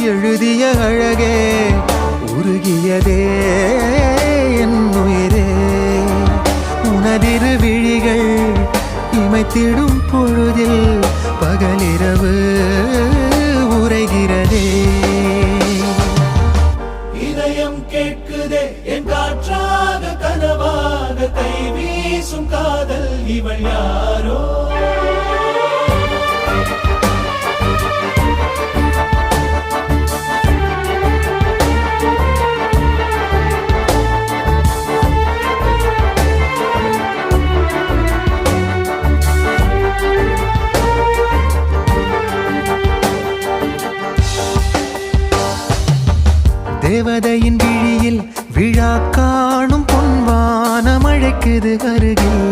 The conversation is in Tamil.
எழுதிய அழகே உருகியதே என் உயிரே உனதிரு விழிகள் இமைத்திடும் பொழுதில் பகலிரவு உரைகிறதே இதயம் கேட்குதே என் காற்றாக கனவாக கை வீசும் காதல் இவள் யாரோ தேவதையின் விழியில் விழா காணும் பொன்வானம் அழைக்குது அருகில்